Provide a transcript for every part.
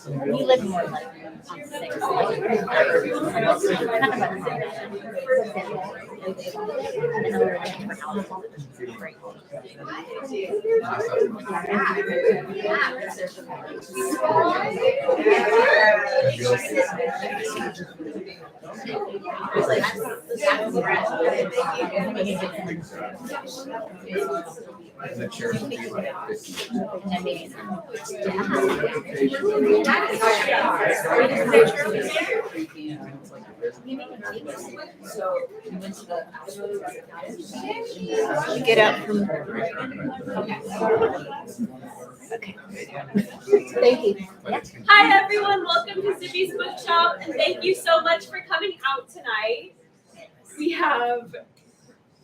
We live more like on six. Get up from. Okay. Thank you. Hi everyone, welcome to Zibby's Bookshop, and thank you so much for coming out tonight. We have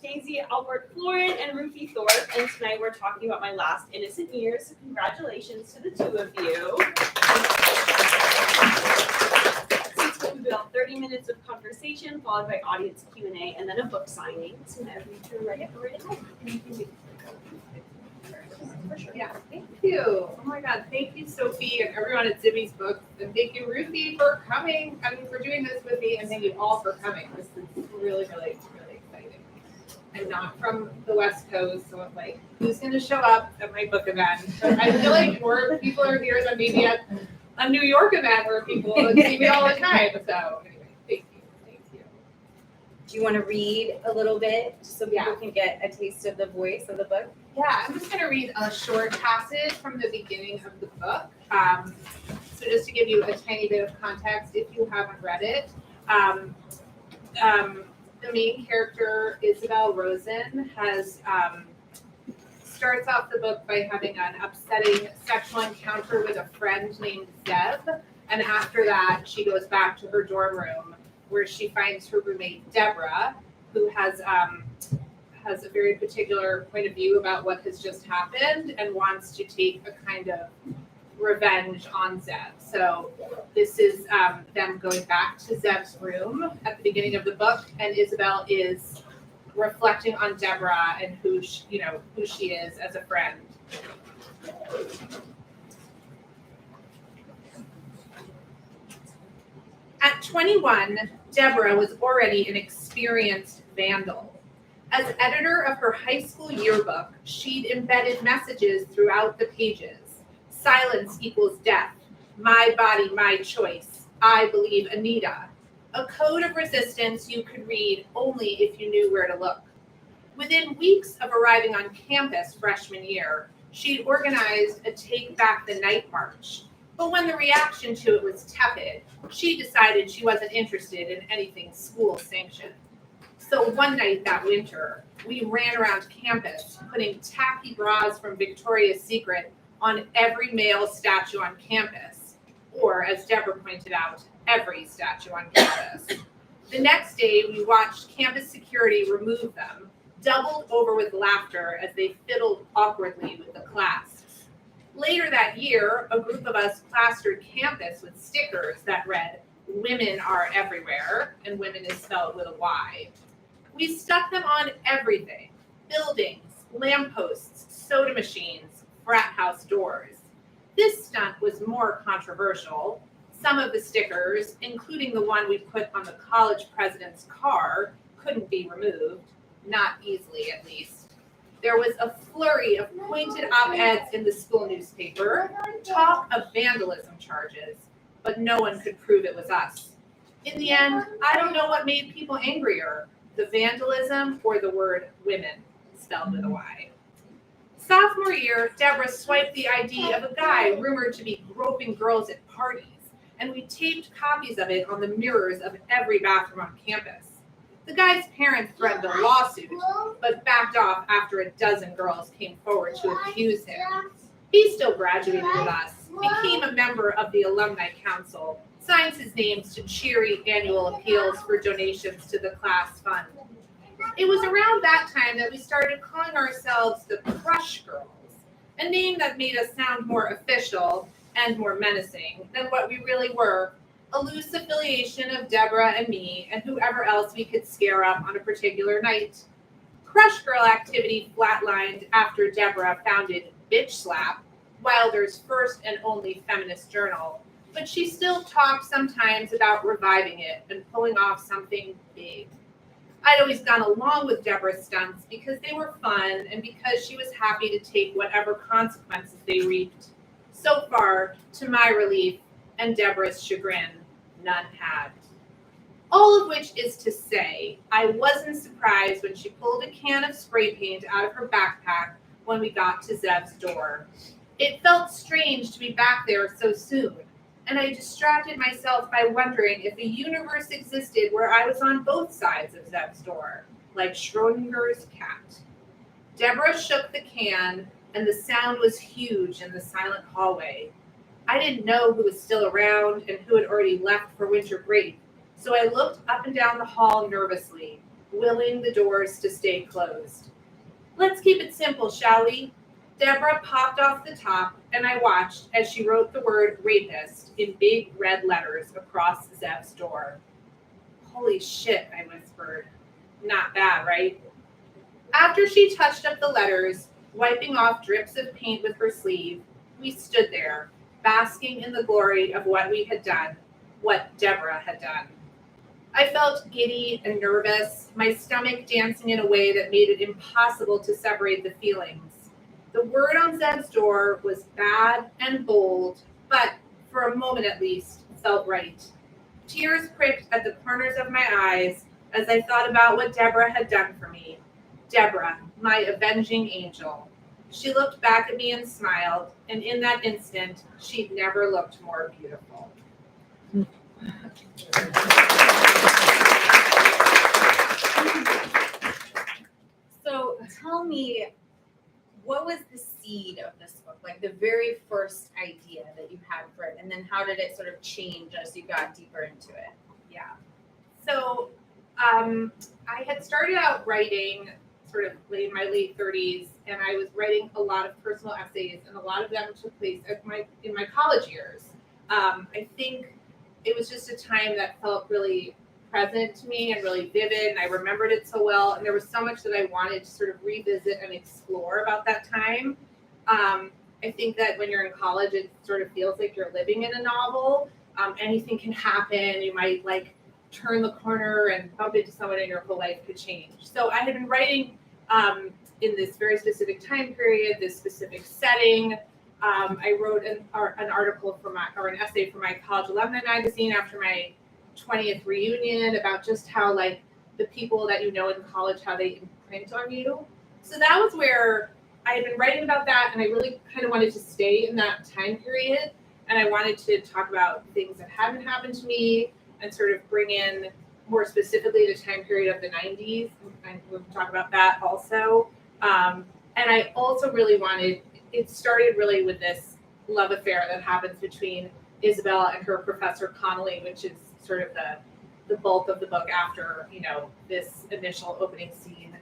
Daisy, Alpert, Florin and Rufi Thorpe, and tonight we're talking about my last innocent years. So congratulations to the two of you. It's going to be about 30 minutes of conversation, followed by audience Q&A, and then a book signing. So now we can write it home. Yeah, thank you. Oh my God, thank you, Sophie, and everyone at Zibby's Books, and thank you, Rufi, for coming. I mean, for doing this with me, and thank you all for coming. This is really exciting. I'm not from the West Coast, so I'm like, who's going to show up at my book event? But I feel like more people are here than maybe at a New York event where people see me all the time. So anyway, thank you. Do you want to read a little bit so people can get a taste of the voice of the book? Yeah, I'm just going to read a short passage from the beginning of the book. So just to give you a tiny bit of context, if you haven't read it, the main character, Isabel Rosen, has starts off the book by having an upsetting sexual encounter with a friend named Zeb, and after that, she goes back to her dorm room where she finds her roommate Deborah, who has a very particular point of view about what has just happened and wants to take a kind of revenge on Zeb. So this is them going back to Zeb's room at the beginning of the book, and Isabel is reflecting on Deborah and who she is as a friend. At 21, Deborah was already an experienced vandal. As editor of her high school yearbook, she'd embedded messages throughout the pages. Silence equals death. My body, my choice. I believe Anita. A code of resistance you could read only if you knew where to look. Within weeks of arriving on campus freshman year, she'd organized a Take Back the Night march. But when the reaction to it was tepid, she decided she wasn't interested in anything school sanctioned. So one night that winter, we ran around campus, putting tacky bras from Victoria's Secret on every male statue on campus, or as Deborah pointed out, every statue on campus. The next day, we watched campus security remove them, doubled over with laughter as they fiddled awkwardly with the clasps. Later that year, a group of us plastered campus with stickers that read, "Women are everywhere," and women is spelled with a Y. We stuck them on everything: buildings, lampposts, soda machines, frat house doors. This stunt was more controversial. Some of the stickers, including the one we put on the college president's car, couldn't be removed. not easily at least. There was a flurry of pointed op-eds in the school newspaper, talk of vandalism charges, but no one could prove it was us. In the end, I don't know what made people angrier, the vandalism or the word women, spelled with a Y. Sophomore year, Deborah swiped the ID of a guy rumored to be groping girls at parties, and we taped copies of it on the mirrors of every bathroom on campus. The guy's parents threatened a lawsuit, but backed off after a dozen girls came forward to accuse him. He still graduated with us, became a member of the alumni council, signs his names to cheery annual appeals for donations to the class fund. It was around that time that we started calling ourselves the Crush Girls, a name that made us sound more official and more menacing than what we really were, a loose affiliation of Deborah and me and whoever else we could scare up on a particular night. Crush Girl activity flatlined after Deborah founded Bitch Slap, Wilder's first and only feminist journal, but she still talked sometimes about reviving it and pulling off something big. I'd always gone along with Deborah's stunts because they were fun and because she was happy to take whatever consequences they reaped. So far, to my relief and Deborah's chagrin, none had. All of which is to say, I wasn't surprised when she pulled a can of spray paint out of her backpack when we got to Zev's door. It felt strange to be back there so soon, and I distracted myself by wondering if a universe existed where I was on both sides of Zev's door, like Schrodinger's cat. Deborah shook the can, and the sound was huge in the silent hallway. I didn't know who was still around and who had already left for winter break, so I looked up and down the hall nervously, willing the doors to stay closed. Let's keep it simple, shall we? Deborah popped off the top, and I watched as she wrote the word rapist in big red letters across Zev's door. Holy shit, I whispered. Not bad, right? After she touched up the letters, wiping off drips of paint with her sleeve, we stood there, basking in the glory of what we had done, what Deborah had done. I felt giddy and nervous, my stomach dancing in a way that made it impossible to separate the feelings. The word on Zev's door was bad and bold, but for a moment at least, felt right. Tears pricked at the corners of my eyes as I thought about what Deborah had done for me. Deborah, my avenging angel. She looked back at me and smiled, and in that instant, she'd never looked more beautiful. So tell me, what was the seed of this book? Like the very first idea that you had for it, and then how did it sort of change as you got deeper into it? Yeah. So I had started out writing sort of in my late 30s, and I was writing a lot of personal essays, and a lot of them took place in my college years. I think it was just a time that felt really present to me and really vivid, and I remembered it so well, and there was so much that I wanted to sort of revisit and explore about that time. I think that when you're in college, it sort of feels like you're living in a novel. Anything can happen. You might like turn the corner and bump into someone and your whole life could change. So I had been writing in this very specific time period, this specific setting. I wrote an article or an essay for my college alumni magazine after my 20th reunion about just how like the people that you know in college, how they imprint on you. So that was where I had been writing about that, and I really kind of wanted to stay in that time period, and I wanted to talk about things that hadn't happened to me and sort of bring in more specifically the time period of the 90s, and we'll talk about that also. And I also really wanted, it started really with this love affair that happens between Isabel and her Professor Connolly, which is sort of the bulk of the book after, this initial opening scene.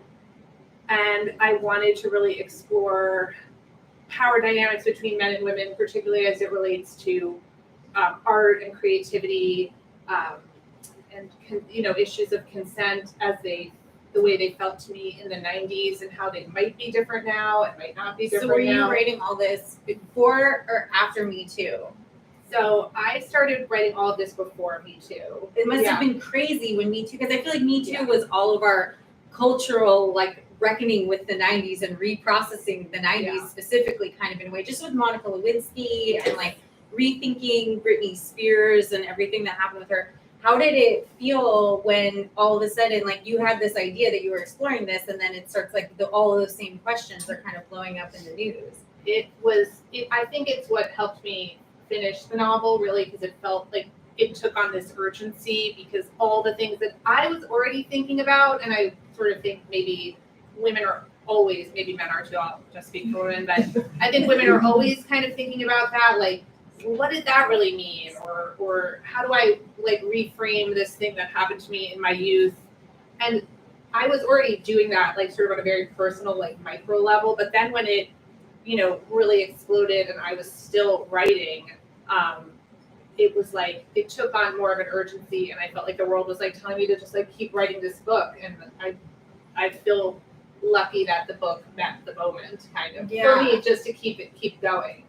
And I wanted to really explore power dynamics between men and women, particularly as it relates to art and creativity, and issues of consent as the way they felt to me in the 90s, and how they might be different now and might not be different now. So were you writing all this before or after Me Too? So I started writing all of this before Me Too. It must have been crazy when Me Too, because I feel like Me Too was all of our cultural like reckoning with the 90s and reprocessing the 90s specifically kind of in a way, just with Monica Lewinsky and like rethinking Britney Spears and everything that happened with her. How did it feel when all of a sudden, like, you had this idea that you were exploring this, and then it starts like all of those same questions are kind of blowing up in the news? I think it's what helped me finish the novel, really, because it felt like it took on this urgency, because all the things that I was already thinking about, and I sort of think maybe women are always, maybe men are too, I'll just speak for women, but I think women are always kind of thinking about that, like, what did that really mean? Or how do I like reframe this thing that happened to me in my youth? And I was already doing that, like, sort of on a very personal, like, micro level. But then when it, really exploded and I was still writing, it was like, it took on more of an urgency, and I felt like the world was like telling me to just like keep writing this book. And I feel lucky that the book met the moment, kind of, for me, just to keep going.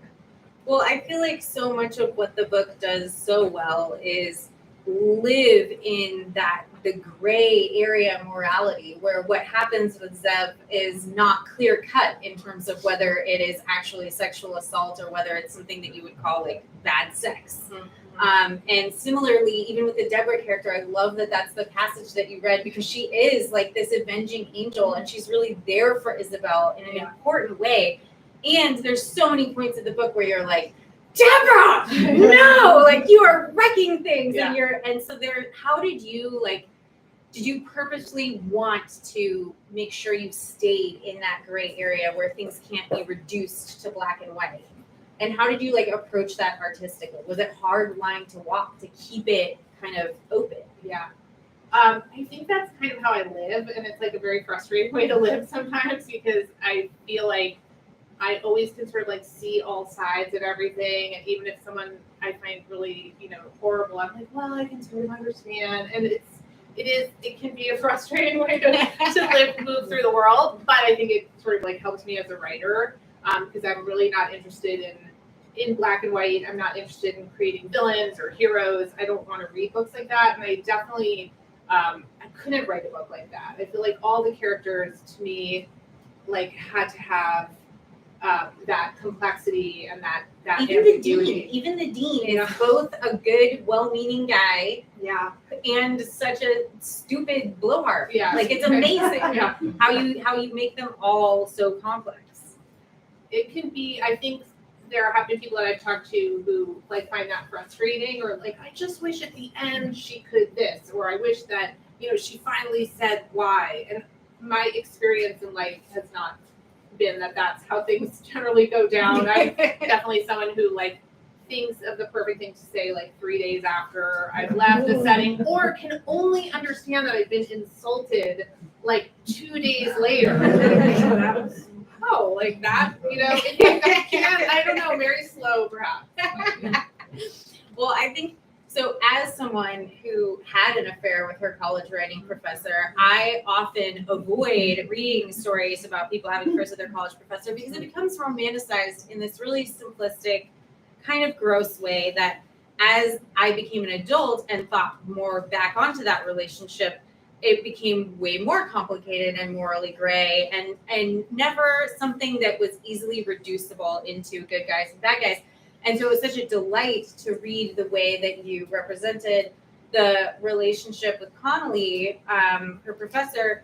Well, I feel like so much of what the book does so well is live in the gray area of morality, where what happens with Zeb is not clear cut in terms of whether it is actually sexual assault or whether it's something that you would call like bad sex. Mm-hmm. And similarly, even with the Deborah character, I love that that's the passage that you read, because she is like this avenging angel, and she's really there for Isabel in an important way. And there's so many points of the book where you're like, Deborah, no, like you are wrecking things, and so how did you purposely want to make sure you stayed in that gray area where things can't be reduced to black and white? And how did you like approach that artistically? Was it hard line to walk to keep it kind of open? Yeah. I think that's kind of how I live, and it's like a very frustrating way to live sometimes, because I feel like I always can sort of like see all sides of everything, and even if someone I find really, horrible, I'm like, well, I can sort of understand. And it can be a frustrating way to move through the world, but I think it sort of like helps me as a writer, because I'm really not interested in black and white. I'm not interested in creating villains or heroes. I don't want to read books like that, and I definitely I couldn't write a book like that. I feel like all the characters to me like had to have that complexity and that ambiguity. Even the dean is both a good, well-meaning guy, and such a stupid blowhard. Yeah, like it's amazing how you make them all so complex. It can be. I think there have been people that I've talked to who like find that frustrating, or like, I just wish at the end she could this, or I wish that she finally said why. And my experience in life has not been that that's how things generally go down. I'm definitely someone who like thinks of the perfect thing to say like 3 days after I've left the setting, or can only understand that I've been insulted like 2 days later. Oh, like that, I don't know, very slow perhaps. Well, I think so. As someone who had an affair with her college writing professor, I often avoid reading stories about people having affairs with their college professor, because it becomes romanticized in this really simplistic, kind of gross way that as I became an adult and thought more back onto that relationship, it became way more complicated and morally gray, and never something that was easily reducible into good guys and bad guys. And so it was such a delight to read the way that you represented the relationship with Connolly, her professor.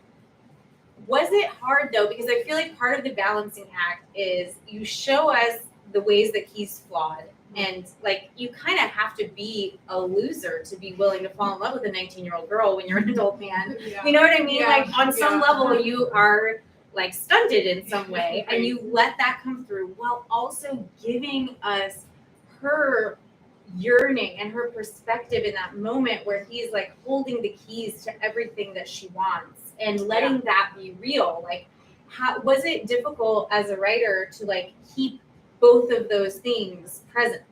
Was it hard though? Because I feel like part of the balancing act is you show us the ways that he's flawed. And like, you kind of have to be a loser to be willing to fall in love with a 19-year-old girl when you're an adult man. Yeah. You know what I mean? Yeah. Like on some level, you are like stunted in some way, and you let that come through while also giving us her yearning and her perspective in that moment where he's like holding the keys to everything that she wants and letting that be real. Like, how was it difficult as a writer to like keep both of those things present?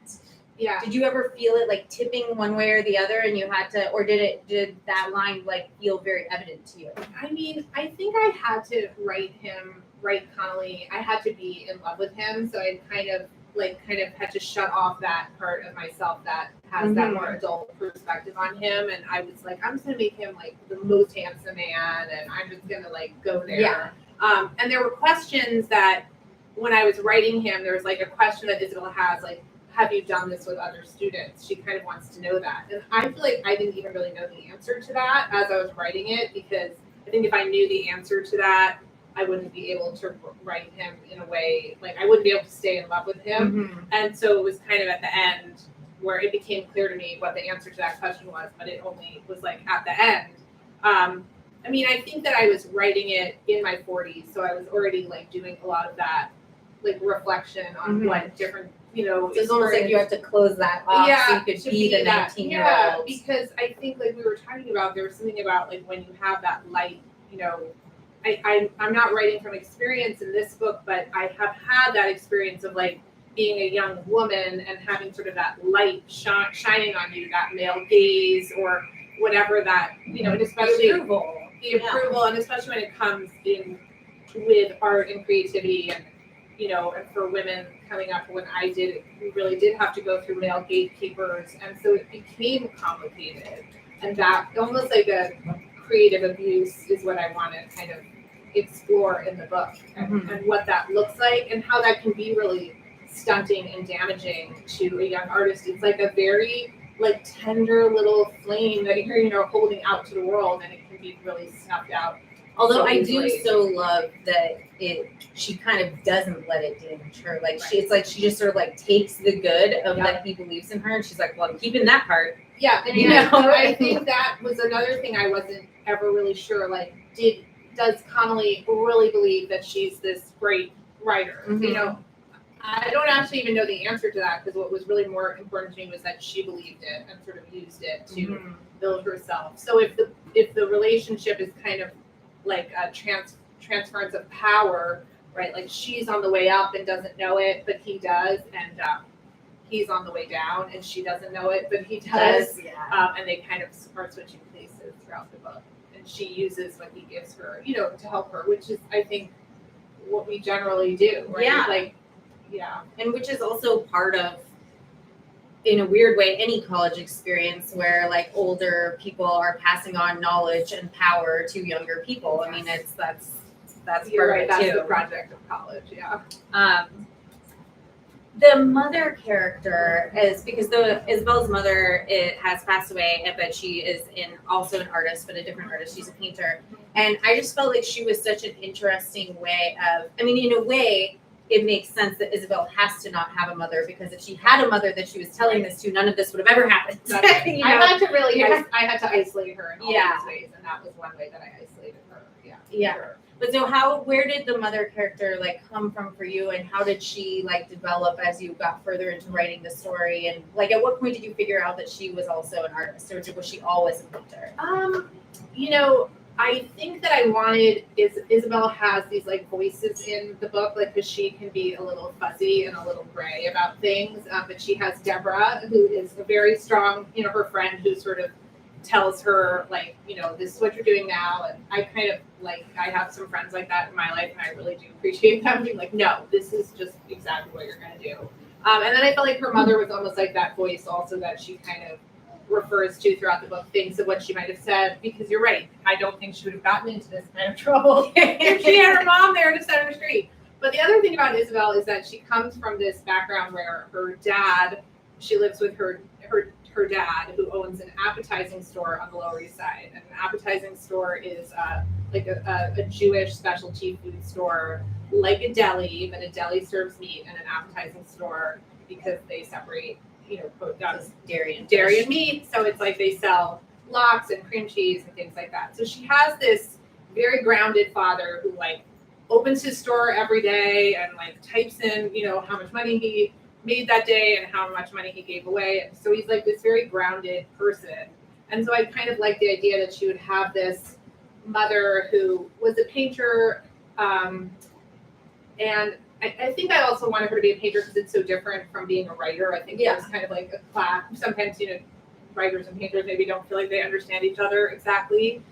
Yeah. Did you ever feel it like tipping one way or the other, and you had to, or did that line like feel very evident to you? I mean, I think I had to write Connolly. I had to be in love with him, so I kind of like kind of had to shut off that part of myself that has that more adult perspective on him. And I was like, I'm just gonna make him like the most handsome man, and I'm just gonna like go there. Yeah. And there were questions that when I was writing him, there was like a question that Isabel has, like, have you done this with other students? She kind of wants to know that. And I feel like I didn't even really know the answer to that as I was writing it, because I think if I knew the answer to that, I wouldn't be able to write him in a way, like I wouldn't be able to stay in love with him. And so it was kind of at the end where it became clear to me what the answer to that question was, but it only was like at the end. I mean, I think that I was writing it in my 40s, so I was already like doing a lot of that, like reflection on what different, you know. So it's almost like you have to close that off so you could to be the 19-year-old. Yeah, because I think like we were talking about, there was something about like when you have that light, you know, I'm not writing from experience in this book, but I have had that experience of like being a young woman and having sort of that light shining on you, that male gaze or whatever that, you know, and especially the approval, and especially when it comes in with art and creativity, and you know, and for women coming up when I did it, we really did have to go through male gatekeepers, and so it became complicated, and that almost like a creative abuse is what I want to kind of explore in the book, and what that looks like and how that can be really stunting and damaging to a young artist. It's like a very like tender little flame that you're, you know, holding out to the world, and it can be really snuffed out. Although so I easily. do so love that she kind of doesn't let it damage her. Like it's like she just sort of like takes the good of that he believes in her, and she's like, well, I'm keeping that part. Yeah, and you know, I think that was another thing I wasn't ever really sure. Like, does Connolly really believe that she's this great writer? You know, I don't actually even know the answer to that, because what was really more important to me was that she believed it and sort of used it to build herself. So if the relationship is kind of like a transference of power, right? Like she's on the way up and doesn't know it, but he does, and he's on the way down and she doesn't know it, but he does. And they kind of are switching places throughout the book. And she uses what he gives her, you know, to help her, which is, I think, what we generally do, right? Yeah. Like, and which is also part of, in a weird way, any college experience where like older people are passing on knowledge and power to younger people. I mean, that's you're right. part of it That's too. the project of college. Yeah. The mother character is, because Isabel's mother has passed away, but she is also an artist, but a different artist. She's a painter, and I just felt like she was such an interesting way of. I mean, in a way, it makes sense that Isabel has to not have a mother, because if she had a mother that she was telling this to, none of this would have ever happened. You know? I had to really, I had to isolate her in all these ways, and that was one way that I isolated her. Yeah. Sure. But so where did the mother character like come from for you, and how did she like develop as you got further into writing the story? And like, at what point did you figure out that she was also an artist, or was she always a painter? You know, I think that I wanted Isabel has these like voices in the book, like, because she can be a little fuzzy and a little gray about things. But she has Deborah, who is a very strong, you know, her friend who sort of tells her like, you know, this is what you're doing now. And I kind of like, I have some friends like that in my life, and I really do appreciate them being like, no, this is just exactly what you're going to do. And then I felt like her mother was almost like that voice also that she kind of refers to throughout the book, things of what she might have said, because you're right, I don't think she would have gotten into this kind of trouble if she had her mom there to set her straight. But the other thing about Isabel is that she comes from this background where her dad, she lives with her dad, who owns an appetizing store on the Lower East Side. And an appetizing store is like a Jewish specialty food store, like a deli, but a deli serves meat, and an appetizing store, because they separate, you know, dairy and meat. So it's like they sell lox and cream cheese and things like that. So she has this very grounded father who like opens his store every day and like types in, you know, how much money he made that day and how much money he gave away. And so he's like this very grounded person. And so I kind of like the idea that she would have this mother who was a painter. And I think I also wanted her to be a painter because it's so different from being a writer. I think there's kind of like a class. Sometimes, you know, writers and painters maybe don't feel like they understand each other exactly.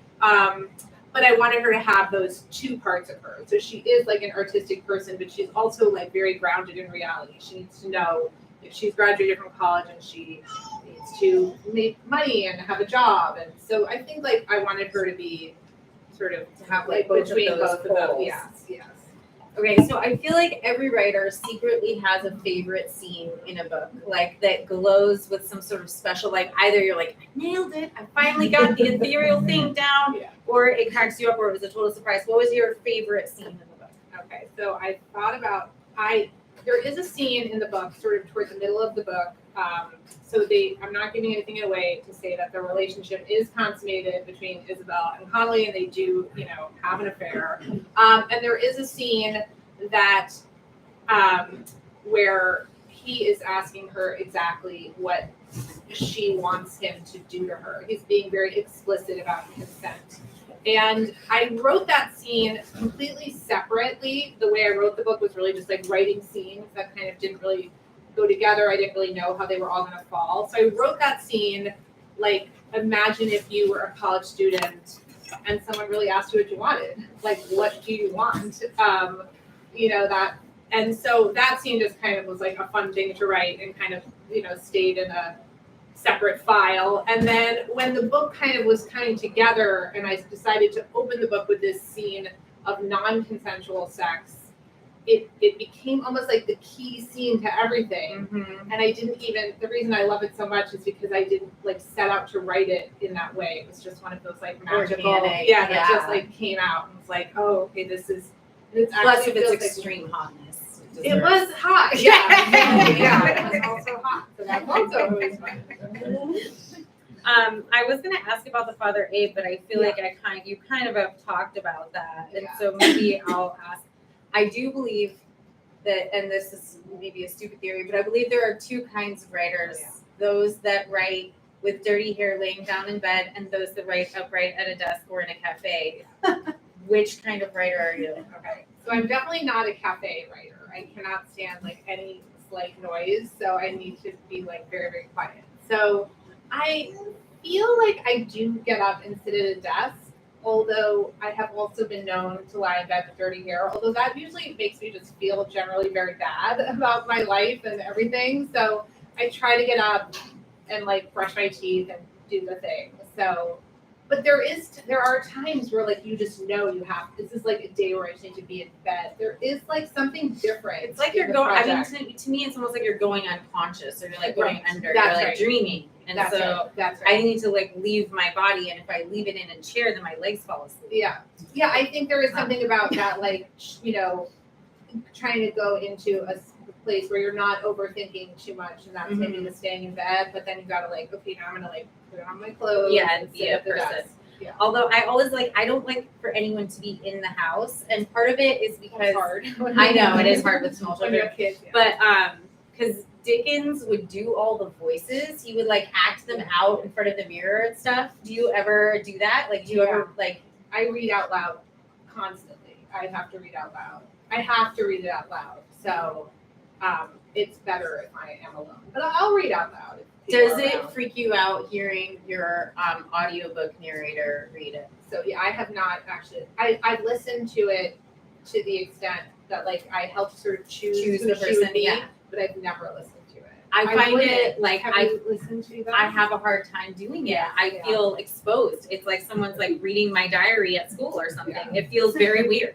but I wanted her to have those two parts of her. So she is like an artistic person, but she's also like very grounded in reality. She needs to know if she's graduated from college and she needs to make money and have a job. And so I think like I wanted her to be sort of To have like both of between those both of those. poles. Yes. Okay, so I feel like every writer secretly has a favorite scene in a book, like that glows with some sort of special, like either you're like, I nailed it, I finally got the ethereal thing down, Yeah. or it cracks you up, or it was a total surprise. What was your favorite scene in the book? Okay, so I thought about there is a scene in the book, sort of towards the middle of the book. I'm not giving anything away to say that the relationship is consummated between Isabel and Connolly, and they do, have an affair. And there is a scene that where he is asking her exactly what she wants him to do to her. He's being very explicit about consent. And I wrote that scene completely separately. The way I wrote the book was really just like writing scenes that kind of didn't really go together. I didn't really know how they were all going to fall. So I wrote that scene like, imagine if you were a college student and someone really asked you what you wanted. Like, what do you want? That. And so that scene just kind of was like a fun thing to write and kind of, stayed in a separate file. And then when the book kind of was coming together and I decided to open the book with this scene of non-consensual sex, it became almost like the key scene to everything. Mm-hmm. And the reason I love it so much is because I didn't like set out to write it in that way. It was just one of those like magical, Organic, that just like came out and was like, oh, okay, this is, it's Plus, actually of its feels like- extreme hotness. It was hot, yeah, it was also hot, so that's also always fun. I was going to ask about the Father Abe, but I feel like you kind of have talked about that, and so maybe I'll ask. I do believe that, and this is maybe a stupid theory, but I believe there are two kinds of writers: those that write with dirty hair laying down in bed, and those that write upright at a desk or in a cafe. Which kind of writer are you? Okay, so I'm definitely not a cafe writer. I cannot stand like any slight noise, so I need to be like very, very quiet. So I feel like I do get up and sit at a desk, although I have also been known to lie in bed with dirty hair, although that usually makes me just feel generally very bad about my life and everything. So I try to get up and like brush my teeth and do the thing. So, but there are times where like you just know this is like a day where I just need to be in bed. There is like something different. It's like in you're the going. project. I mean, to me, it's almost like you're going unconscious, or you're like going under. That's you're like right. dreaming, and That's so right. That's right. I need to like leave my body, and if I leave it in a chair, then my legs fall asleep. Yeah. I think there is something about that, like, trying to go into a place where you're not overthinking too much, and that's maybe the staying in bed, but then you gotta like, okay, now I'm gonna like put on my clothes. And be a at the person. desk. Yeah. Although I always I don't like for anyone to be in the house, and part of it is because It's hard. I know it is hard with small when you children, have kids. Yeah. but because Dickens would do all the voices, he would like act them out in front of the mirror and stuff. Do you ever do that? Like, do you ever like? I read out loud constantly. I have to read out loud. I have to read it out loud. So it's better if I am alone. But I'll read out loud. if people Does are it around. freak you out hearing your audiobook narrator read it? So yeah, I have not actually. I've listened to it to the extent that like I helped sort of choose Choose who the she person, would be, yeah. but I've never listened to it. I find wouldn't. it like Have I you listened to that? I have a hard time doing it. Yeah, I yeah. feel exposed. It's like someone's like reading my diary at school or something. Yeah. It feels very weird.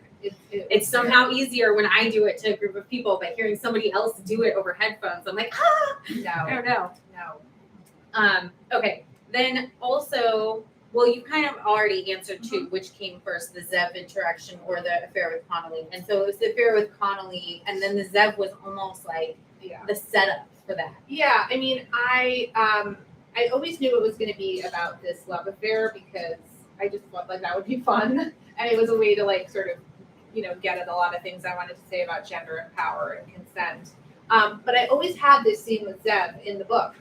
It's somehow yeah. easier when I do it to a group of people, but hearing somebody else do it over headphones, I'm like, I No, don't know. no. Okay. Then also, well, you kind of already answered too, which came first, the Zev interaction or the affair with Connolly. And so it was the affair with Connolly, and then the Zev was almost like Yeah. the setup for that. Yeah, I mean, I always knew it was going to be about this love affair because I just felt like that would be fun, and it was a way to like sort of, get at a lot of things I wanted to say about gender and power and consent. But I always had this scene with Zeb in the book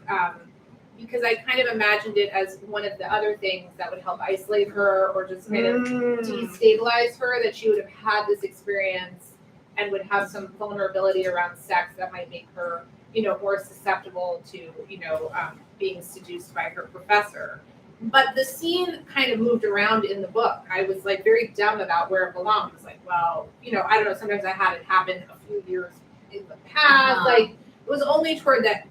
because I kind of imagined it as one of the other things that would help isolate her or just kind of destabilize her, that she would have had this experience and would have some vulnerability around sex that might make her, more susceptible to, being seduced by her professor. But the scene kind of moved around in the book. I was like very dumb about where it belongs. Like, well, I don't know. Sometimes I had it happen a few years in the past. Uh-huh. Like, it was only toward that,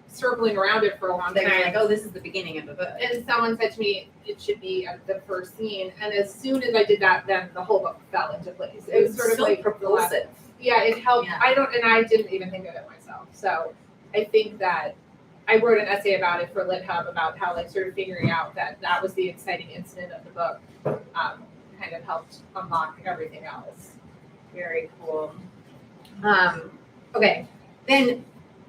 circling around it for a long They're time. like, oh, this is the beginning of the book. And someone said to me, it should be at the first scene. And as soon as I did that, then the whole book fell into place. It was sort of so like propulsive. Yeah, it helped. Yeah. I didn't even think of it myself. So I think that I wrote an essay about it for LitHub about how like sort of figuring out that was the exciting incident of the book kind of helped unlock everything else. Very cool. Okay, then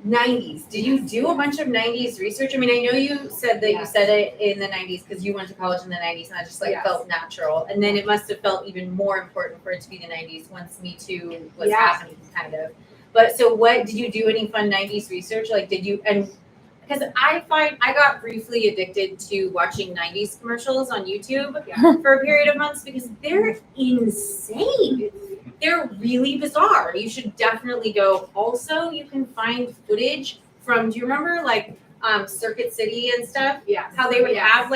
90s. Did you do a bunch of 90s research? I mean, I know you said that you said it in the 90s because you went to college in the 90s and that just Yes. felt natural. And then it must have felt even more important for it to be the 90s once Me Too was Yeah. happening, kind of. But so what, did you do any fun 90s research? Like, did you, and because I find I got briefly addicted to watching 90s commercials on YouTube for a period of months because they're insane. They're really bizarre. You should definitely go. Also, you can find footage from, do you remember like Circuit City and stuff? Yeah. How they would Yes. have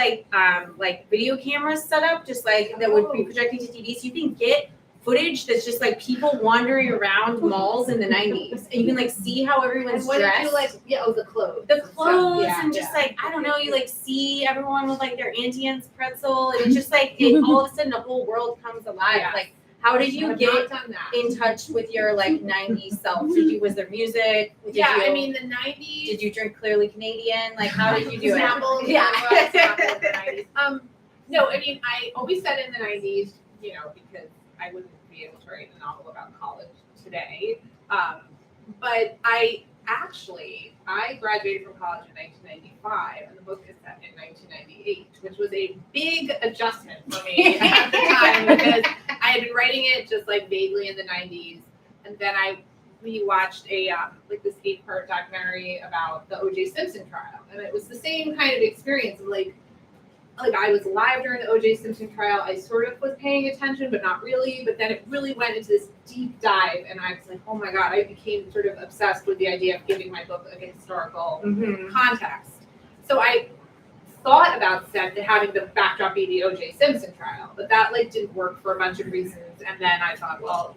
like video cameras set up just like that would be projecting to TVs. You can get footage that's just like people wandering around malls in the 90s. And you can like see how everyone's And what dressed. did you like? Yeah, the clothes. The clothes Yeah, and just yeah. like, I don't know, you like see everyone with like their Auntie Anne's pretzel and it's just like all of a sudden the whole world comes alive. Yeah. Like, how did you I've get not done that. in touch with your like 90s self? Was there music? Did Yeah, you, I mean the 90s. did you drink Clearly Canadian? Like, how did you do it? Snapple, Yeah. Snapple in the 90s. No, I mean I always said in the 90s, because I wouldn't be able to write a novel about college today. But I graduated from college in 1995, and the book is set in 1998, which was a big adjustment for me at the time because I had been writing it just like vaguely in the 90s, and then we watched a this 8-part documentary about the O.J. Simpson trial, and it was the same kind of experience of like I was alive during the O.J. Simpson trial. I sort of was paying attention, but not really. But then it really went into this deep dive, and I was like, oh my God, I became sort of obsessed with the idea of giving my book a historical context. So I thought about having the backdrop be the O.J. Simpson trial, but that didn't work for a bunch of reasons. And then I thought, well,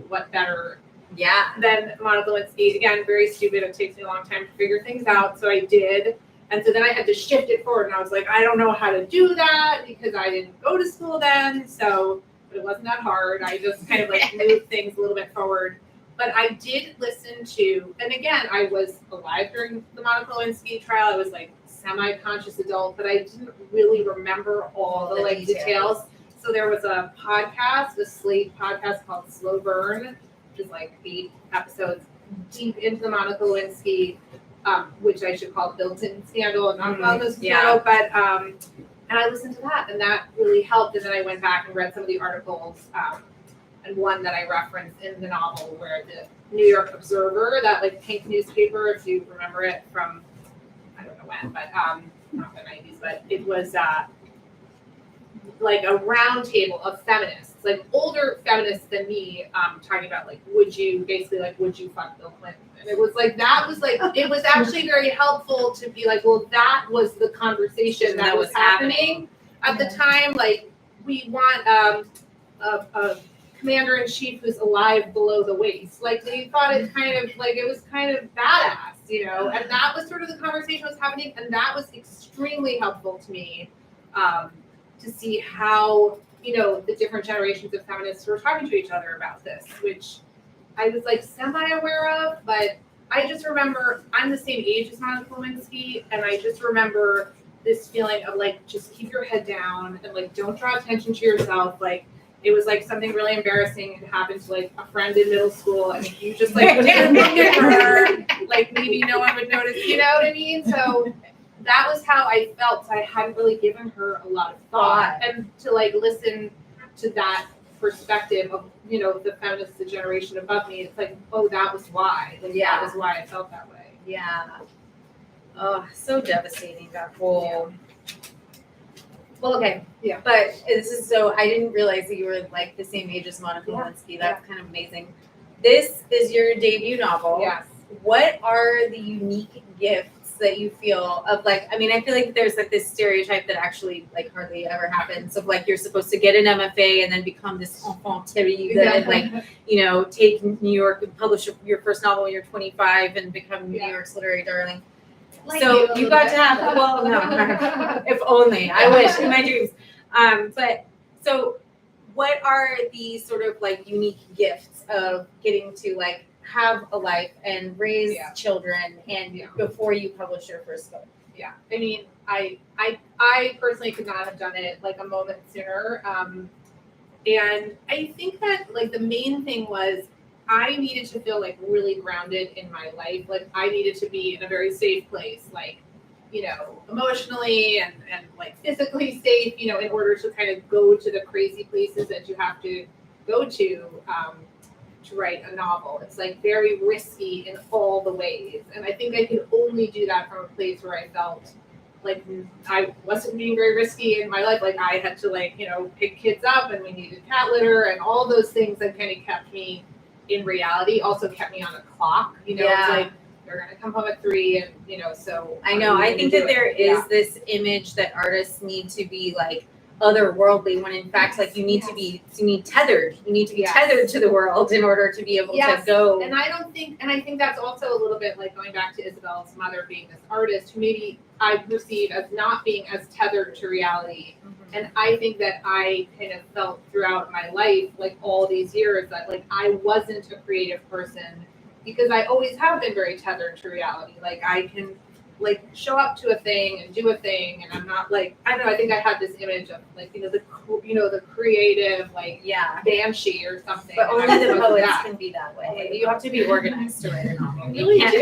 what better than Monica Lewinsky? Again, very stupid. It takes me a long time to figure things out. So I did. And so then I had to shift it forward, and I was like, I don't know how to do that because I didn't go to school then. So, but it wasn't that hard. I just kind of moved things a little bit forward. But I did listen to, and again, I was alive during the Monica Lewinsky trial. I was semi-conscious adult, but I didn't really remember all the details. So there was a podcast, a Slate podcast called Slow Burn, which is 8 episodes deep into the Monica Lewinsky. Which I should call built-in scandal and not Monica scandal, but and I listened to that, and that really helped. And then I went back and read some of the articles, and one that I referenced in the novel, where the New York Observer, that pink newspaper, if you remember it from, I don't know when, but not the 90s, but it was a round table of feminists, older feminists than me, talking about would you fuck Bill Clinton? And it was it was actually very helpful to be well, that was the conversation that was happening at the time. We want a commander-in-chief who's alive below the waist. They thought it kind of it was kind of badass, and that was sort of the conversation that was happening, and that was extremely helpful to me to see how the different generations of feminists were talking to each other about this, which I was semi-aware of, but I just remember I'm the same age as Monica Lewinsky, and I just remember this feeling of just keep your head down and don't draw attention to yourself. It was something really embarrassing had happened to a friend in middle school, and if you just didn't look at her, maybe no one would notice. You know what I mean? So that was how I felt. So I hadn't really given her a lot of thought, and to listen to that perspective of the feminists, the generation above me, it's oh, that was why. That was why I felt that way. Yeah. Oh, so devastating, that whole. Well, okay. Yeah. But this is so, I didn't realize that you were the same age as Monica Lewinsky. That's kind of amazing. This is your debut novel. Yes. What are the unique gifts that you feel of like, I mean, I feel like there's like this stereotype that actually like hardly ever happens of like you're supposed to get an MFA and then become this enfant terrible and like, you know, take New York and publish your first novel when you're 25 and become New York's literary darling. Like So you got to have, well, no, if only, I wish, in my dreams. But so what are the sort of like unique gifts of getting to like have a life and raise children and before you publish your first book? Yeah, I mean, I personally could not have done it like a moment sooner. And I think that like the main thing was I needed to feel like really grounded in my life. Like I needed to be in a very safe place, like, you know, emotionally and like physically safe, you know, in order to kind of go to the crazy places that you have to go to write a novel. It's like very risky in all the ways. And I think I could only do that from a place where I felt like I wasn't being very risky in my life. Like I had to like, you know, pick kids up and we needed cat litter and all those things that kind of kept me in reality, also kept me on a clock. You know, it's like they're gonna come home at 3 and you know, so I know. I think that there is this image that artists need to be like otherworldly when in fact like you need to be tethered. You need to be tethered to the world in order to be able to go. And I think that's also a little bit like going back to Isabel's mother being this artist who maybe I perceive as not being as tethered to reality. Mm-hmm. And I think that I kind of felt throughout my life, like all these years, that like I wasn't a creative person because I always have been very tethered to reality. Like I can like show up to a thing and do a thing, and I'm not like, I don't know, I think I had this image of like, you know, the creative like banshee or something. But only the poets can be that way. You have to be organized to write a novel. You really do.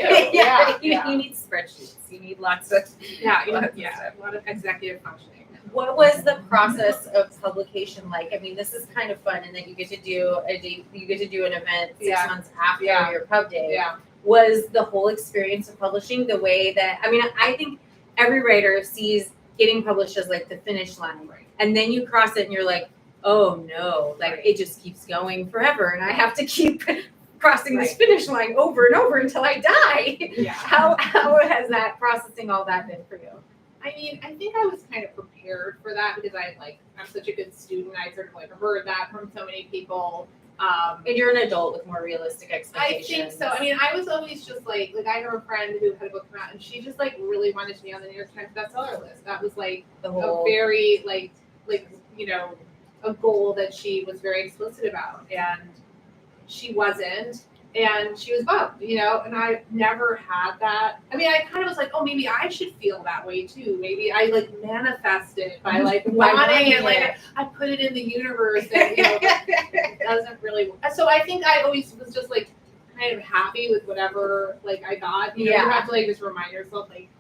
You need spreadsheets. You need lots of a lot of executive functioning. What was the process of publication like? I mean, this is kind of fun, and then you get to do an event 6 months after your pub day. Yeah. Was the whole experience of publishing the way that, I mean, I think every writer sees getting published as like the finish line, and then you cross it and you're like, oh no, like it just keeps going forever, and I have to keep crossing this finish line over and over until I die. Yeah. How has that processing all that been for you? I mean, I think I was kind of prepared for that because I'm such a good student. I sort of like heard that from so many people. And you're an adult with more realistic expectations. I think so. I mean, I was always just like I have a friend who had a book come out and she just like really wanted to be on the New York Times bestseller list. That was like a very like, you know, a goal that she was very explicit about, and she wasn't. And she was bummed, you know, and I never had that. I mean, I kind of was like, oh, maybe I should feel that way too. Maybe I like manifested it by like wanting it, like I put it in the universe, and you know, it doesn't really. So I think I always was just like kind of happy with whatever like I got. You know, you have to like just remind yourself like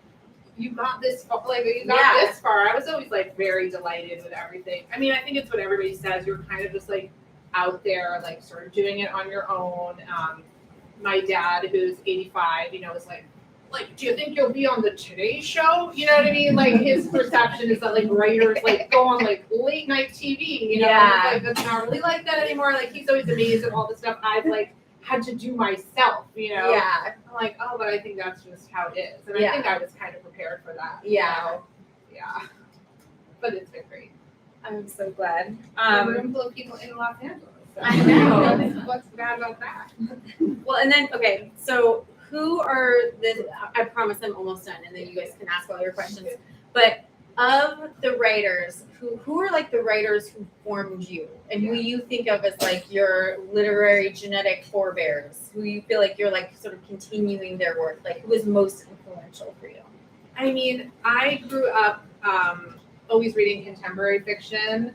you got this far, like you got this far. I was always like very delighted with everything. I mean, I think it's what everybody says. You're kind of just like out there, like sort of doing it on your own. My dad, who's 85, you know, is like, do you think you'll be on the Today Show? You know what I mean? Like his perception is that like writers like go on like late night TV, you know, like that's not really like that anymore. Like he's always amazed at all the stuff I've like had to do myself, you know? Yeah. I'm like, oh, but I think that's just how it is. And I think I was kind of prepared for that. Yeah. You know? Yeah. But it's been great. I'm so glad. A room full of people in Los Angeles. So I know. What's bad about that? Well, and then, okay, so who are I promise I'm almost done, and then you guys can ask all your questions. But of the writers, who are like the writers who formed you and who you think of as like your literary genetic forebears, who you feel like you're like sort of continuing their work, like who is most influential for you? I mean, I grew up always reading contemporary fiction.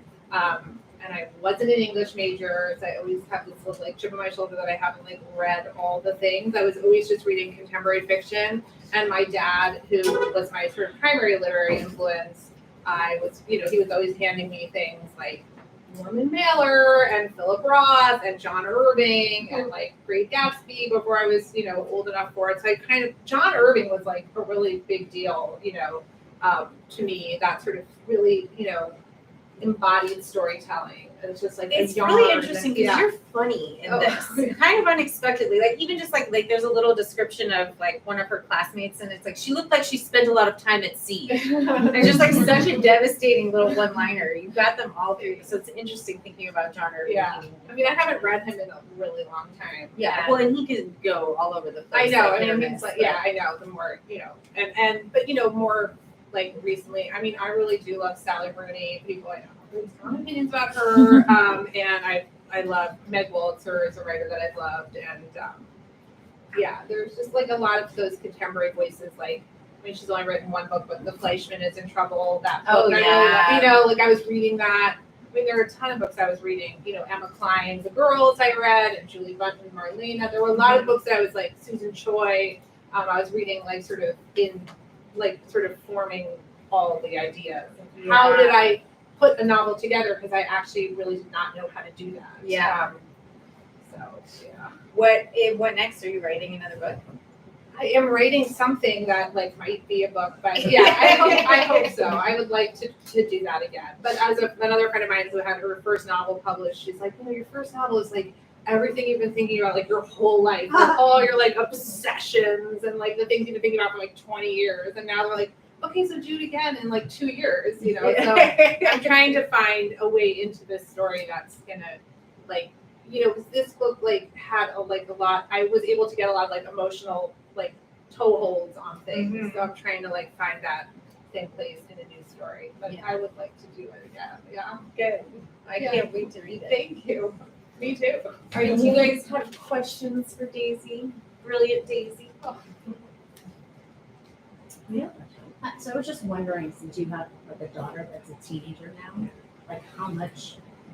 And I wasn't an English major, so I always have this little like chip on my shoulder that I haven't like read all the things. I was always just reading contemporary fiction. And my dad, who was my sort of primary literary influence, he was always handing me things like Norman Mailer and Philip Roth and John Irving and like Great Gatsby before I was, you know, old enough for it. So John Irving was like a really big deal, you know, to me, that sort of really, you know, embodied storytelling. And it's just like It's a yarn. really interesting because Yeah. you're funny in Oh. this, kind of unexpectedly. Like even just like there's a little description of like one of her classmates, and it's like she looked like she spent a lot of time at sea. It's just like such a devastating little one-liner. You've got them all through, so it's interesting thinking about John Irving. Yeah. I mean, I haven't read him in a really long time. Yeah, well, and he could go all over the place. I know. like I hit or mean, miss, it's like, but- yeah, I know. The more, but more like recently. I mean, I really do love Sally Rooney. People, I have really strong opinions about her. And I love Meg Wolitzer as a writer that I've loved. And yeah, there's just like a lot of those contemporary voices. Like, I mean, she's only written one book, but The Fleischman is in Trouble. That book, Oh, I yeah. really love. Like I was reading that. I mean, there are a ton of books I was reading. Emma Klein's The Girls I read, and Julie Bunton, Marlena. There were a lot of books that I was like Susan Choi. I was reading like sort of forming all of the ideas. How did I put a novel together? Because I actually really did not know how to do that. Yeah. So yeah. What next? Are you writing another book? I am writing something that like might be a book, but yeah, I hope so. I would like to do that again. But as another friend of mine who had her first novel published, she's like, your first novel is like everything you've been thinking about like your whole life, like all your like obsessions and like the things you've been thinking about for like 20 years, and now they're like, okay, so do it again in like 2 years, So I'm trying to find a way into this story that's gonna like, because this book like had a lot. I was able to get a lot of like emotional like toeholds on things, so I'm trying to like find that same place in a new story. But I would like to do it again. Yeah. Good. I can't wait to read it. Thank you. Me too. All right, do you guys have questions for Daisy? Brilliant Daisy. Oh. So I was just wondering, since you have like a daughter that's a teenager now, like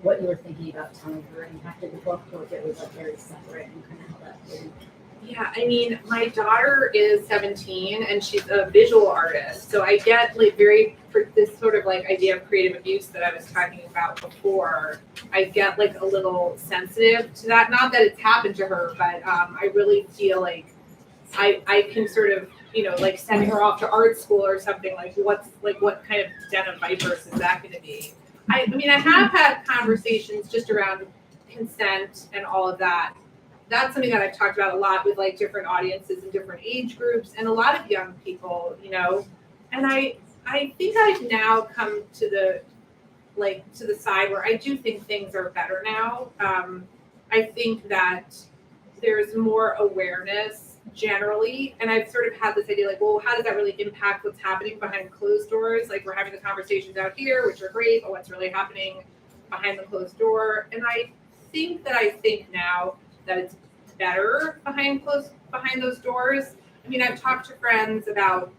what you were thinking about telling her and after the book, or if it was like very separate and kind of how that played. Yeah, I mean, my daughter is 17 and she's a visual artist. So I get like this sort of like idea of creative abuse that I was talking about before. I get like a little sensitive to that. Not that it's happened to her, but I really feel like I can sort of, like send her off to art school or something. Like what kind of den of vipers is that going to be? I mean, I have had conversations just around consent and all of that. That's something that I've talked about a lot with like different audiences and different age groups and a lot of young people, and I think I've now come to the side where I do think things are better now. I think that there's more awareness generally, and I've sort of had this idea like, well, how does that really impact what's happening behind closed doors? Like we're having the conversations out here, which are great, but what's really happening behind the closed door? And I think now that it's better behind those doors. I mean, I've talked to friends about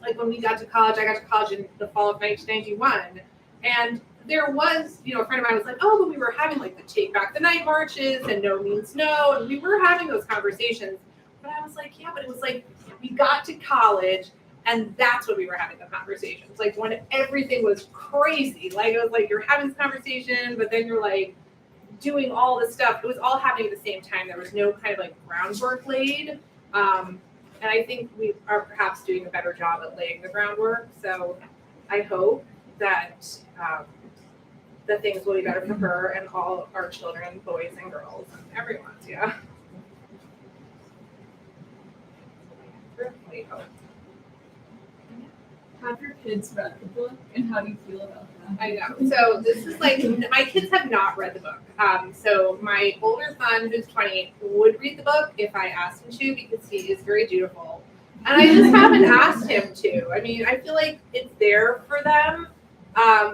like when we got to college. I got to college in the fall of 1991, and there was, a friend of mine was like, oh, but we were having like the Take Back the Night marches and No Means No, and we were having those conversations. But I was like, yeah, but it was like we got to college and that's when we were having the conversations. Like when everything was crazy. Like it was like you're having this conversation, but then you're like doing all this stuff. It was all happening at the same time. There was no kind of like groundwork laid. And I think we are perhaps doing a better job at laying the groundwork. So I hope that that things will be better for her and all our children, boys and girls, and everyone's, yeah. Really hope. Have your kids read the book, and how do you feel about that? I know. So this is like, my kids have not read the book. So my older son, who's 28, would read the book if I asked him to, because he is very dutiful. And I just haven't asked him to. I mean, I feel like it's there for them.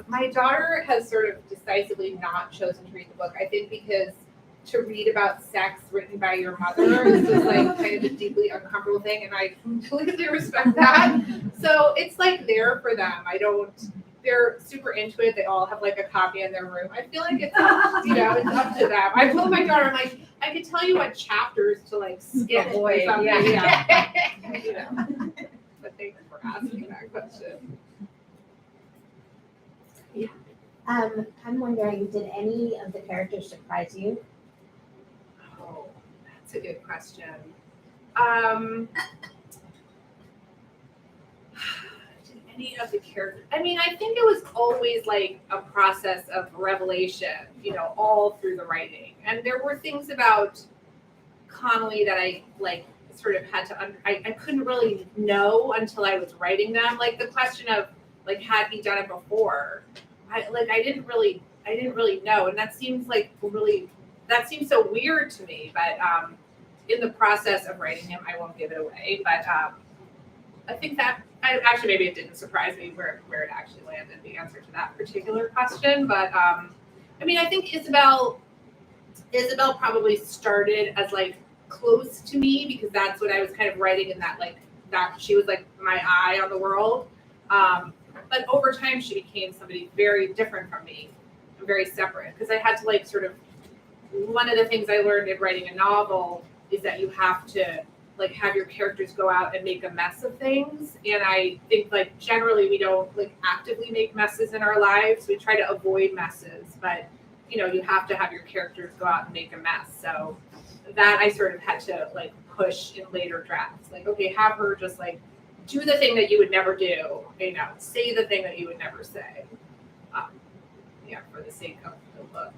My daughter has sort of decisively not chosen to read the book. I think because to read about sex written by your mother is just like kind of a deeply uncomfortable thing, and I completely respect that. So it's like there for them. They're super into it. They all have like a copy in their room. I feel like it's it's up to them. I told my daughter, I'm like, I could tell you what chapters to like skip or something. Yeah. But thanks for asking that question. I'm wondering, did any of the characters surprise you? Oh, that's a good question. Did any of the characters. I mean, I think it was always like a process of revelation, all through the writing. And there were things about Connolly that I like sort of had to I couldn't really know until I was writing them. Like the question of like, had he done it before? I didn't really know. And that seems so weird to me. But in the process of writing him, I won't give it away. But I think that actually maybe it didn't surprise me where it actually landed, the answer to that particular question. But I mean, I think Isabel probably started as like close to me because that's what I was kind of writing in that she was like my eye on the world. But over time she became somebody very different from me, very separate, because I had to like sort of, one of the things I learned in writing a novel is that you have to like have your characters go out and make a mess of things. And I think like generally we don't like actively make messes in our lives. We try to avoid messes, but you have to have your characters go out and make a mess. So that I sort of had to like push in later drafts. Like, okay, have her just like do the thing that you would never do, say the thing that you would never say. For the sake of the book.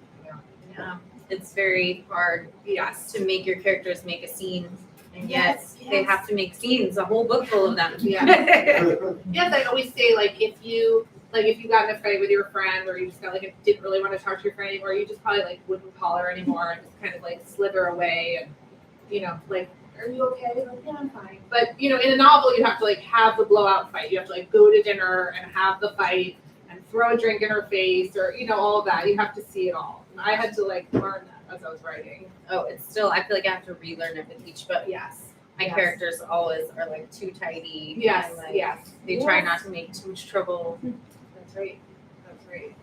Yeah, it's very hard Yes. to make your characters make a scene, and yet Yes, they yes. have to make scenes, a whole book full of them. Yeah. Yes, I always say like if you got in a fight with your friend, or you just got like didn't really want to talk to your friend anymore, you just probably like wouldn't call her anymore and just kind of like slither away and like, are you okay? Like, yeah, I'm fine. But in a novel you have to like have the blowout fight. You have to like go to dinner and have the fight and throw a drink in her face, or all of that. You have to see it all. And I had to like learn that as I was writing. Oh, it's still, I feel like I have to relearn it with each book. Yes. My Yes. characters always are like too tidy. Yes. and, like, Yes. They try not to make too much trouble. That's right. That's right.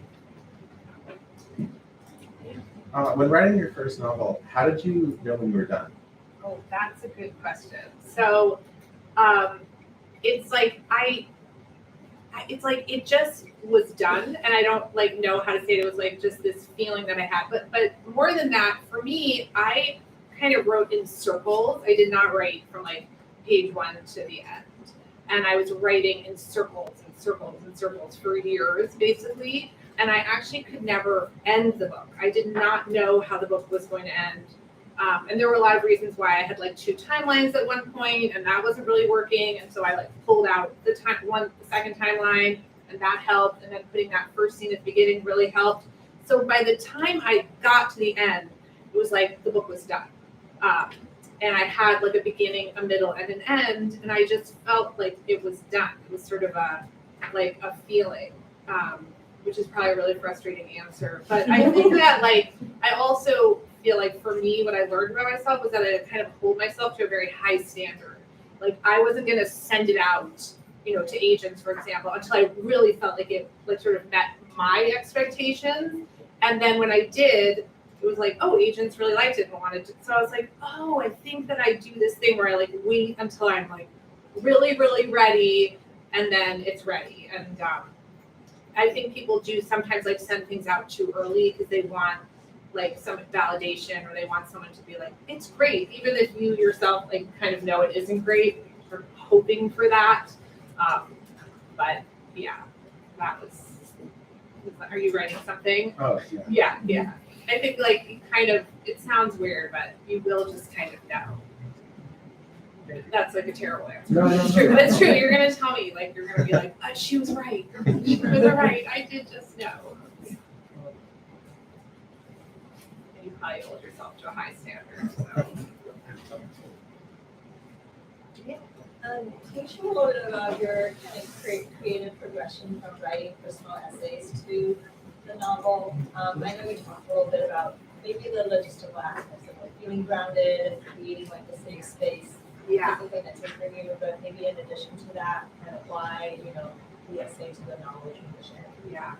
When writing your first novel, how did you know when you were done? Oh, that's a good question. So, it's like it just was done, and I don't like know how to say it. It was like just this feeling that I had. But more than that, for me, I kind of wrote in circles. I did not write from like page 1 to the end, and I was writing in circles and circles and circles for years, basically. And I actually could never end the book. I did not know how the book was going to end. And there were a lot of reasons why. I had like 2 timelines at one point, and that wasn't really working. And so I like pulled out the second timeline, and that helped. And then putting that first scene at the beginning really helped. So by the time I got to the end, it was like the book was done. And I had like a beginning, a middle, and an end, and I just felt like it was done. It was sort of a feeling, which is probably a really frustrating answer. But I think that like I also feel like for me, what I learned about myself was that I kind of hold myself to a very high standard. Like I wasn't going to send it out, to agents, for example, until I really felt like it like sort of met my expectations. And then when I did, it was like, oh, agents really liked it and wanted to. So I was like, oh, I think that I do this thing where I like wait until I'm like really, really ready, and then it's ready. And I think people do sometimes like send things out too early because they want like some validation, or they want someone to be like, it's great, even if you yourself like kind of know it isn't great. You're hoping for that. But yeah, that was. Are you writing something? Oh, yeah. Yeah. I think like it sounds weird, but you will just kind of know. That's like a terrible answer. No, It's true. It's true. You're gonna tell me, like you're gonna be like, she was right. She was right. I did just know. And you probably hold yourself to a high standard. So. Can you share a little bit about your kind of creative progression from writing personal essays to the novel? I know we talked a little bit about maybe the logistical aspects of like feeling grounded and creating like a safe space. Yeah. Something that's it for you, but maybe in addition to that, kind of why, the essay to the novel transition. Yeah.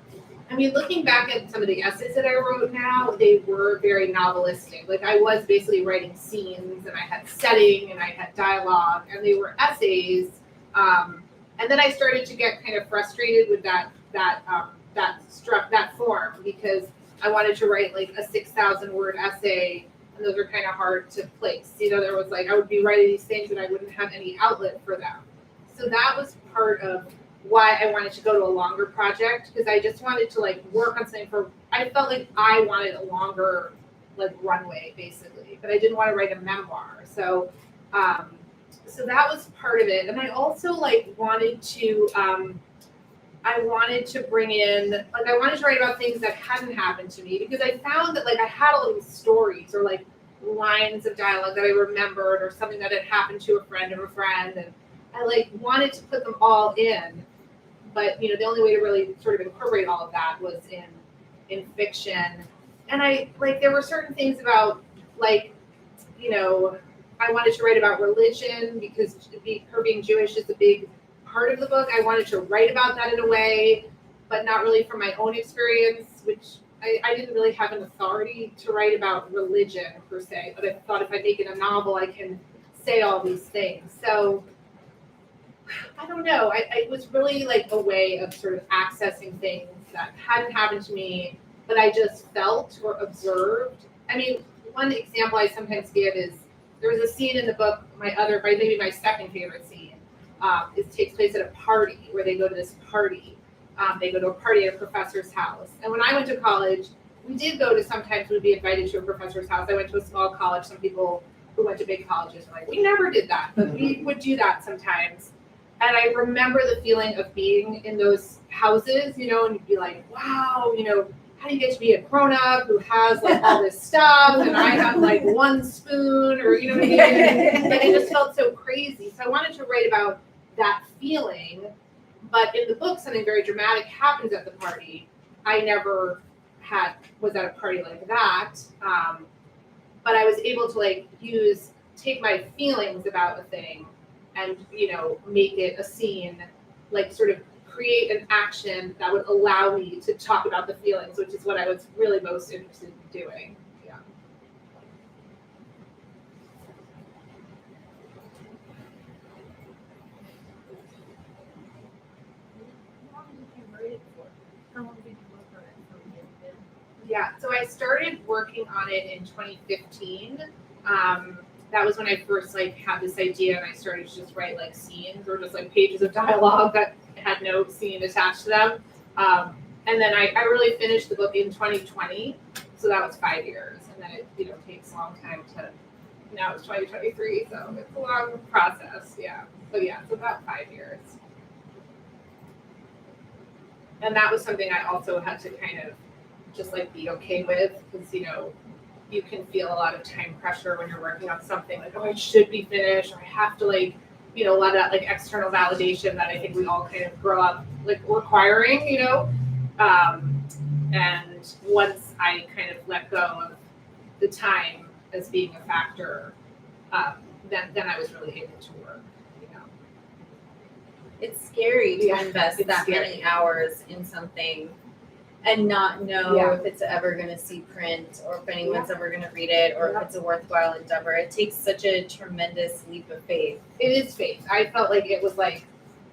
I mean, looking back at some of the essays that I wrote now, they were very novelistic. Like I was basically writing scenes, and I had setting, and I had dialogue, and they were essays. And then I started to get kind of frustrated with that form, because I wanted to write like a 6,000 word essay, and those are kind of hard to place. There was like I would be writing these things, and I wouldn't have any outlet for them. So that was part of why I wanted to go to a longer project, because I just wanted to like work on something for, I felt like I wanted a longer like runway basically, but I didn't want to write a memoir. So so that was part of it. And I also like wanted to bring in, like I wanted to write about things that hadn't happened to me, because I found that like I had all these stories or like lines of dialogue that I remembered or something that had happened to a friend of a friend, and I like wanted to put them all in. But you know, the only way to really sort of incorporate all of that was in fiction. And I like there were certain things about like, you know, I wanted to write about religion because her being Jewish is a big part of the book. I wanted to write about that in a way, but not really from my own experience, which I didn't really have an authority to write about religion per se. But I thought if I make it a novel, I can say all these things. So I don't know. It was really like a way of sort of accessing things that hadn't happened to me, but I just felt or observed. I mean, one example I sometimes give is there was a scene in the book, maybe my second favorite scene, it takes place at a party where they go to this party. They go to a party at a professor's house. And when I went to college, we did go to, sometimes we'd be invited to a professor's house. I went to a small college. Some people who went to big colleges were like, we never did that, but we would do that sometimes. And I remember the feeling of being in those houses, you know, and you'd be like, wow, you know, how do you get to be a grown-up who has like all this stuff and I have like one spoon, or you know what I mean? Like it just felt so crazy. So I wanted to write about that feeling, but in the book something very dramatic happens at the party. I never was at a party like that, but I was able to like take my feelings about a thing and, you know, make it a scene, like sort of create an action that would allow me to talk about the feelings, which is what I was really most interested in doing. Yeah. Yeah, so I started working on it in 2015. That was when I first like had this idea, and I started to just write like scenes or just like pages of dialogue that had no scene attached to them. And then I really finished the book in 2020, so that was 5 years. And then it, you know, takes a long time to. Now it's 2023, so it's a long process. Yeah, so yeah, it's about 5 years. And that was something I also had to kind of just like be okay with, because you know, you can feel a lot of time pressure when you're working on something like, oh, I should be finished, or I have to like, you know, a lot of that like external validation that I think we all kind of grow up like requiring, you know. And once I kind of let go of the time as being a factor, then I was really able to work, you know. It's scary to invest it's that scary. many hours in something and not know Yeah. if it's ever going to see print, or if anyone's ever going to read it, or if it's a worthwhile endeavor. It takes such a tremendous leap of faith. It is faith. I felt like it was like,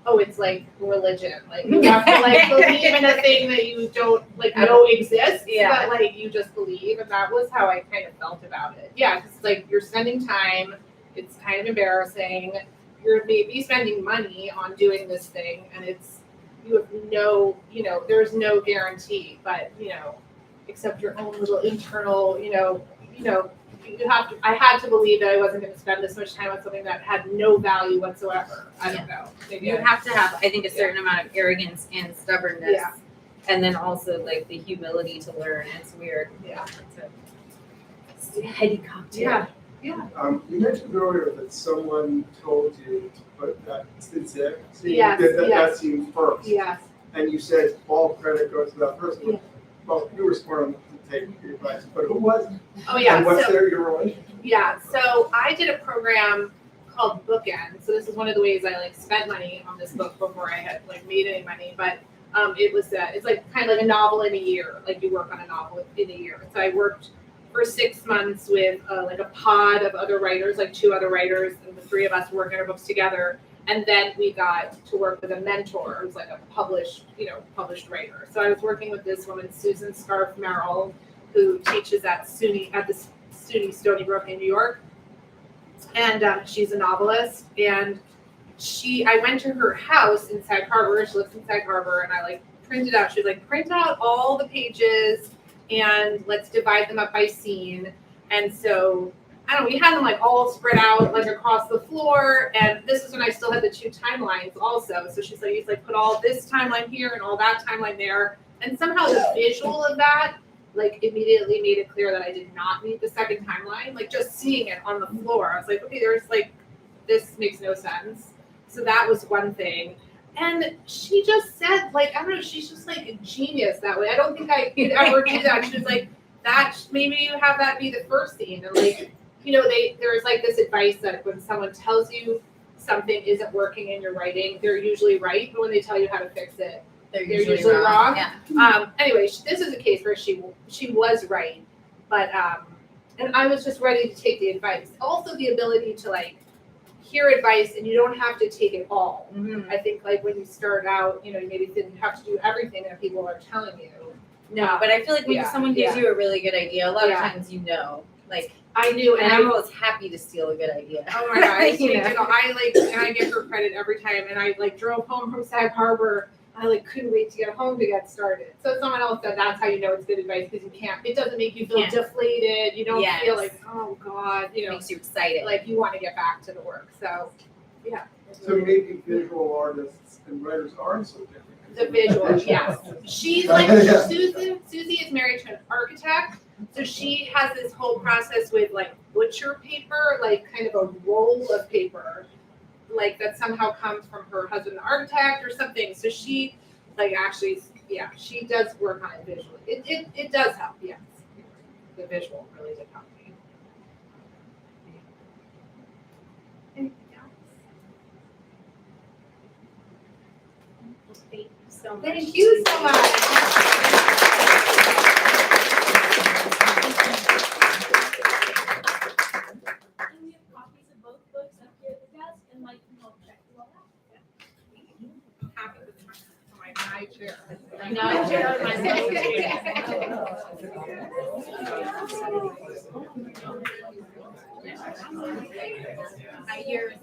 oh, it's like religion. Like you have to like believe in a thing that you don't like know exists, Yeah. but like you just believe, and that was how I kind of felt about it. Yeah, because like you're spending time. It's kind of embarrassing. You're maybe spending money on doing this thing, and you have no, you know, there's no guarantee, but you know, except your own little internal, you know, you have to. I had to believe that I wasn't going to spend this much time on something that had no value whatsoever. I don't know. Maybe You have to have, I think, a certain amount of arrogance and stubbornness, Yeah. and then also like the humility to learn. It's weird. Yeah. It's a heady cocktail. Yeah. You mentioned earlier that someone told you to put that scene Yes, that yes. scene first. Yes. And you said all credit goes to that person. Yeah. Well, you were smart enough to take your advice, but who was it? Oh yeah. And what's So your relationship? yeah. So I did a program called Bookend. So this is one of the ways I like spent money on this book before I had like made any money. But it's like kind of like a novel in a year. Like you work on a novel in a year. So I worked for 6 months with like a pod of other writers, like 2 other writers, and the 3 of us working our books together. And then we got to work with a mentor who's like a published writer. So I was working with this woman, Susan Scarf Merrill, who teaches at the SUNY Stony Brook in New York. And she's a novelist. And I went to her house in Sag Harbor. She lives in Sag Harbor, and I like printed out. She was like, print out all the pages and let's divide them up by scene. And so I don't know, we had them like all spread out like across the floor. And this is when I still had the 2 timelines also. So she's like, you like put all this timeline here and all that timeline there. And somehow the visual of that like immediately made it clear that I did not need the second timeline. Like just seeing it on the floor, I was like, okay, there's like, this makes no sense. So that was one thing. And she just said, like, I don't know, she's just like a genius that way. I don't think I could ever do that. She was like, that maybe you have that be the first scene. And like, you know, there's like this advice that when someone tells you something isn't working in your writing, they're usually right, but when they tell you how to fix it, they're usually wrong. Yeah. Anyway, this is a case where she was right, but and I was just ready to take the advice. Also, the ability to like hear advice and you don't have to take it all. Mhm. I think like when you start out, you know, you maybe didn't have to do everything that people are telling you. No, but I feel like when Yeah, someone gives yeah. you a really good idea, a lot Yeah. of times you know. Like, I knew, and I'm always happy to steal a good idea. oh my gosh, You you know? know, I like, and I give her credit every time. And I like drove home from Sag Harbor. I like couldn't wait to get home to get started. So someone else said that's how you know it's good advice because you can't. It doesn't make you feel Can't. deflated. You don't Yes. feel like oh god, you It know, makes you excited. like you want to get back to the work. So So maybe visual artists and writers aren't so different. the visual, yes. She's like Yeah. Susie is married to an architect, so she has this whole process with like butcher paper, like kind of a roll of paper, like that somehow comes from her husband, the architect, or something. So she, like, actually, yeah, she does work on it visually. It does help, yes. The visual really did help me. Anything else? Thank you so much. Thank you so much. And we have copies of both books up here at the desk, and Mike can help check you all out. Happy with my chair. My chair, my I hear it.